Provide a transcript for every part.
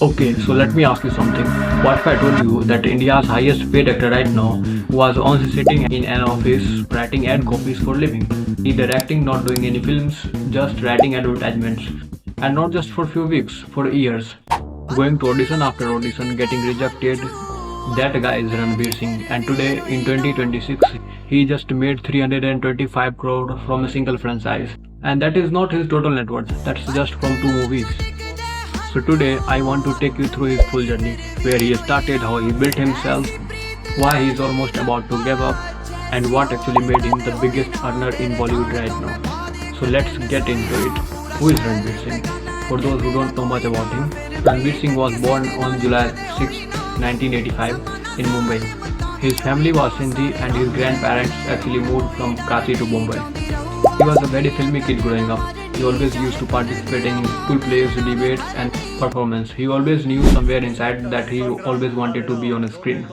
Okay, so let me ask you something. What if I told you that India's highest paid actor right now was on sitting in an office writing ad copies for living? Neither acting, not doing any films, just writing advertisements. And not just for few weeks, for years. Going to audition after audition, getting rejected. That guy is Ranveer Singh, and today in 2026, he just made 325 crore from a single franchise. And that is not his total net worth, that's just from two movies. So today I want to take you through his full journey, where he started, how he built himself, why he is almost about to give up, and what actually made him the biggest earner in Bollywood right now. So let's get into it. Who is Ranveer Singh? For those who don't know much about him, Ranveer Singh was born on July 6, 1985 in Mumbai. His family was Sindhi and his grandparents actually moved from Karachi to Mumbai. He was a very filmy kid growing up. He always used to participate in school plays, debates, and performance. He always knew somewhere inside that he always wanted to be on a screen.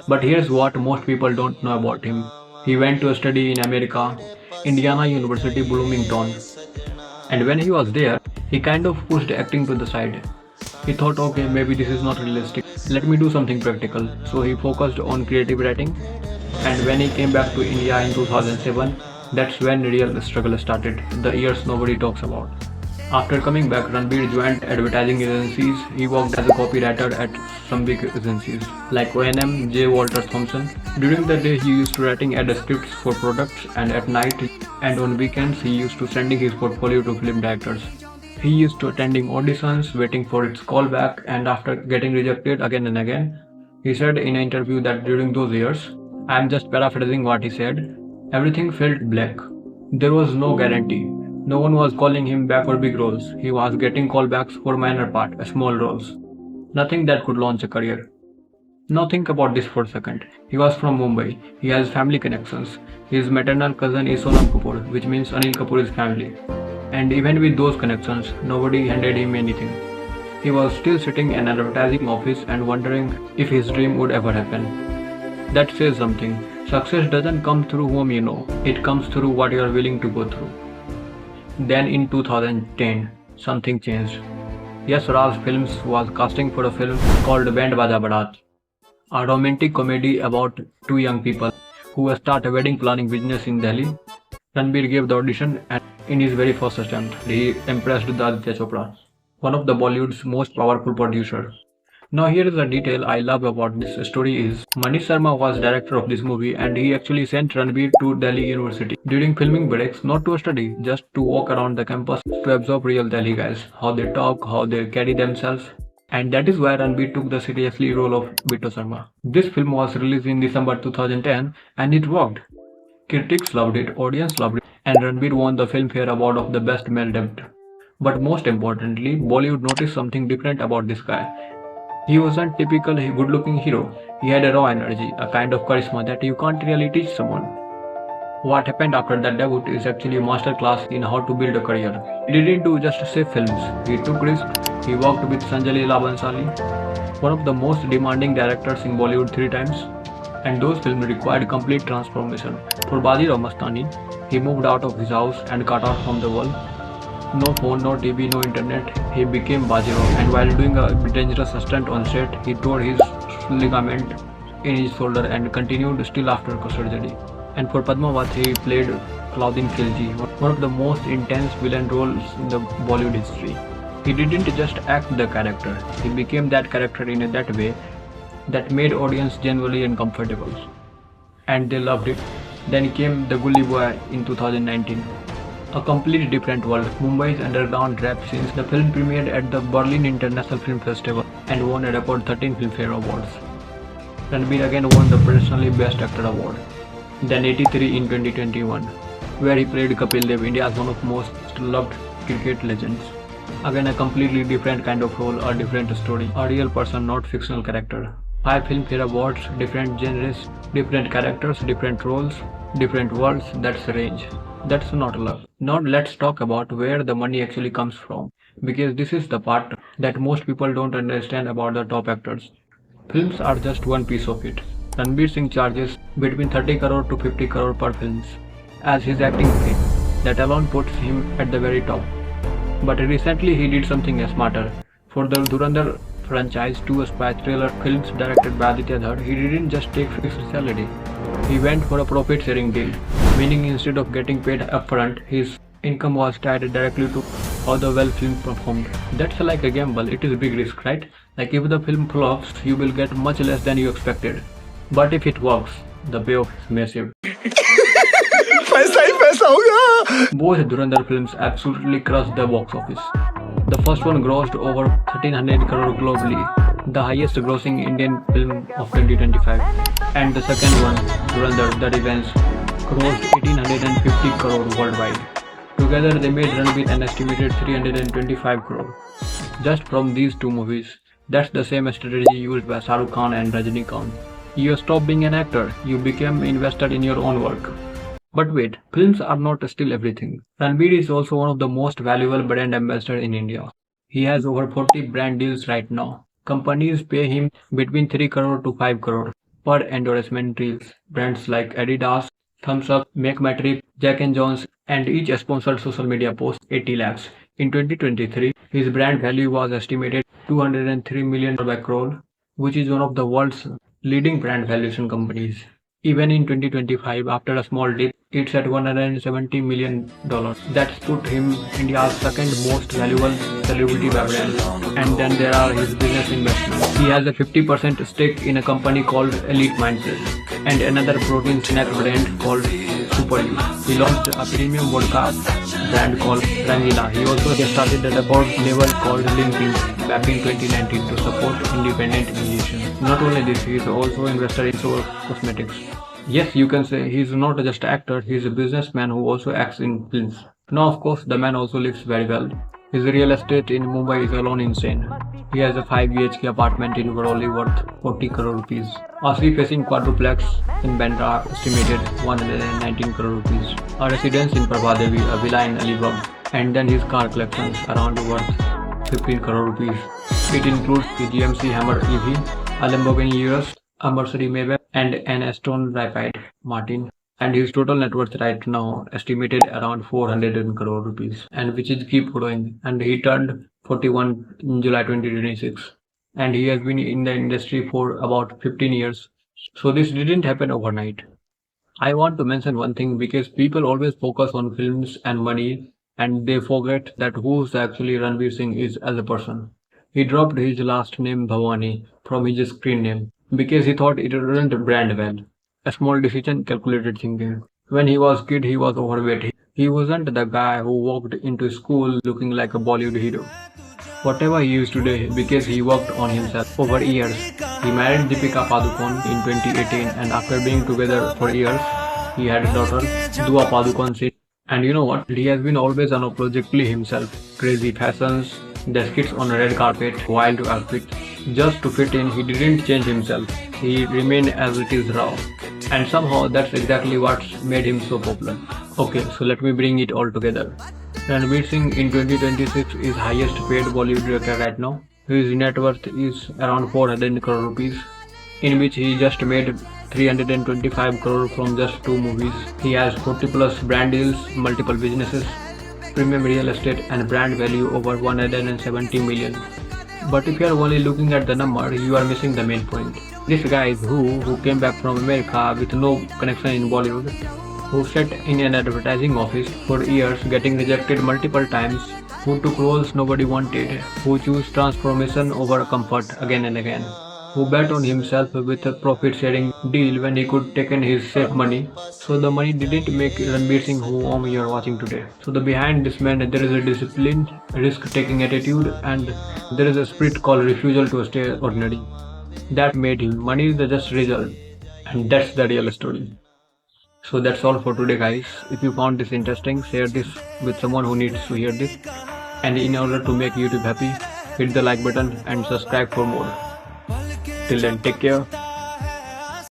But here's what most people don't know about him. He went to study in America, Indiana University, Bloomington. And when he was there, he kind of pushed acting to the side. He thought, okay, maybe this is not realistic. Let me do something practical. So he focused on creative writing. And when he came back to India in 2007, that's when real struggle started, the years nobody talks about. After coming back, Ranbir joined advertising agencies. He worked as a copywriter at some big agencies like O&M, J. Walter Thompson. During the day, he used to writing ad scripts for products, and at night and on weekends, he used to sending his portfolio to film directors. He used to attending auditions, waiting for its callback, and after getting rejected again and again, he said in an interview that during those years, I am just paraphrasing what he said, everything felt black. There was no guarantee. No one was calling him back for big roles. He was getting callbacks for minor part, small roles. Nothing that could launch a career. Now think about this for a second. He was from Mumbai. He has family connections. His maternal cousin is Sonam Kapoor, which means Anil Kapoor's family. And even with those connections, nobody handed him anything. He was still sitting in an advertising office and wondering if his dream would ever happen. That says something. Success doesn't come through whom you know, it comes through what you are willing to go through. Then in 2010, something changed. Yes, Raj Films was casting for a film called Band Baja Barat, a romantic comedy about two young people who start a wedding planning business in Delhi. Ranbir gave the audition and in his very first attempt, he impressed Aditya Chopra, one of the Bollywood's most powerful producers. Now here is a detail I love about this story is Manish Sharma was director of this movie and he actually sent Ranbir to Delhi University during filming breaks, not to study, just to walk around the campus to absorb real Delhi guys, how they talk, how they carry themselves. And that is why Ranbir took the seriously role of Bittu Sharma. This film was released in December 2010 and it worked. Critics loved it, audience loved it, and Ranbir won the Filmfare Award of the Best Male Debut. But most importantly, Bollywood noticed something different about this guy. He wasn't typical good-looking hero. He had a raw energy, a kind of charisma that you can't really teach someone. What happened after that debut is actually a masterclass in how to build a career. He didn't do just save films. He took risks. He worked with Sanjay Leela Bhansali, one of the most demanding directors in Bollywood 3 times. And those films required complete transformation. For Bajirao Mastani, he moved out of his house and cut out from the world. No phone, no TV, no internet. He became Bajirao, and while doing a dangerous stunt on set, he tore his ligament in his shoulder and continued still after surgery. And for Padmavat, he played Claudine Khilji, one of the most intense villain roles in the Bollywood history. He didn't just act the character, he became that character in that way that made audience genuinely uncomfortable. And they loved it. Then came The Gully Boy in 2019. A completely different world, Mumbai's underground rap scenes. The film premiered at the Berlin International Film Festival and won a record 13 Filmfare Awards. Ranbir again won the personally Best Actor Award. Then 83 in 2021, where he played Kapil Dev, India's one of most loved cricket legends. Again a completely different kind of role, a different story, a real person, not fictional character. 5 Filmfare Awards, different genres, different characters, different roles, different worlds, that's range. That's not luck. Now let's talk about where the money actually comes from, because this is the part that most people don't understand about the top actors. Films are just one piece of it. Ranveer Singh charges between 30 crore to 50 crore per film as his acting fee. That alone puts him at the very top. But recently he did something smarter. For the Dhurandhar franchise, 2 spy thriller films directed by Aditya Dhar, he didn't just take fixed salary. He went for a profit sharing deal, meaning instead of getting paid upfront, his income was tied directly to how the well film performed. That's like a gamble, it is a big risk, right? Like if the film flops, you will get much less than you expected. But if it works, the payoff is massive. पैसा ही पैसा होगा. Both Dhurandhar films absolutely crushed the box office. The first one grossed over 1300 crore globally, the highest grossing Indian film of 2025. And the second one, Dhurandhar The Revenge, grossed 1850 crore worldwide. Together they made Ranveer an estimated 325 crore. Just from these two movies, that's the same strategy used by Shah Rukh Khan and Rajinikanth. You stopped being an actor, you became invested in your own work. But wait, films are not still everything. Ranveer is also one of the most valuable brand ambassadors in India. He has over 40 brand deals right now. Companies pay him between 3 crore to 5 crore per endorsement deals. Brands like Adidas, Thumbs Up, Make My Trip, Jack and Jones, and each sponsored social media post 80 lakhs. In 2023, his brand value was estimated 203 million by Crore, which is one of the world's leading brand valuation companies. Even in 2025, after a small dip, it's at $170 million. That's put him India's second most valuable celebrity by brand. And then there are his business investments. He has a 50% stake in a company called Elite Mindset and another protein snack brand called Super U. He launched a premium vodka brand called Rangila. He also started a record label called Linking back in 2019 to support independent musicians. Not only this, he is also invested in Soul Cosmetics. Yes, you can say he's not just an actor, he's a businessman who also acts in films. Now of course, the man also lives very well. His real estate in Mumbai is alone insane. He has a 5 BHK apartment in Worli worth 40 crore rupees. A sea-facing quadruplex in Bandra estimated 119 crore rupees. A residence in Prabhadevi, a villa in Alibag, and then his car collections around worth 15 crore rupees. It includes the GMC Hammer EV, a Lamborghini Urus, a Mercedes Maybach, and an Aston Rapide Martin. And his total net worth right now estimated around 400 crore rupees, and which is keep growing. And he turned 41 in July 2026, and he has been in the industry for about 15 years. So this didn't happen overnight. I want to mention one thing because people always focus on films and money, and they forget that who's actually Ranveer Singh is as a person. He dropped his last name Bhavani from his screen name because he thought it wouldn't brand well. A small decision, calculated thinking. When he was kid, he was overweight. He wasn't the guy who walked into school looking like a Bollywood hero. Whatever he is today, because he worked on himself over years. He married Deepika Padukone in 2018, and after being together for years, he had a daughter, Dua Padukone. And you know what? He has been always unapologetically himself. Crazy fashions, the skits on a red carpet, wild outfits. Just to fit in, he didn't change himself. He remained as it is raw. And somehow that's exactly what's made him so popular. Okay, so let me bring it all together. Ranveer Singh in 2026 is highest paid Bollywood actor right now. His net worth is around 400 crore rupees, in which he just made 325 crore from just 2 movies. He has 40 plus brand deals, multiple businesses, premium real estate, and brand value over 170 million. But if you are only looking at the number, you are missing the main point. This guy is who came back from America with no connection in Bollywood, who sat in an advertising office for years getting rejected multiple times, who took roles nobody wanted, who chose transformation over comfort again and again, who bet on himself with a profit-sharing deal when he could take in his safe money. So the money didn't make Ranveer Singh whom you are watching today. So the behind this man there is a disciplined, risk-taking attitude, and there is a spirit called refusal to stay ordinary. That made him. Money is the just result, and that's the real story. So that's all for today, guys. If you found this interesting, share this with someone who needs to hear this. And in order to make YouTube happy, hit the like button and subscribe for more. Till then, take care.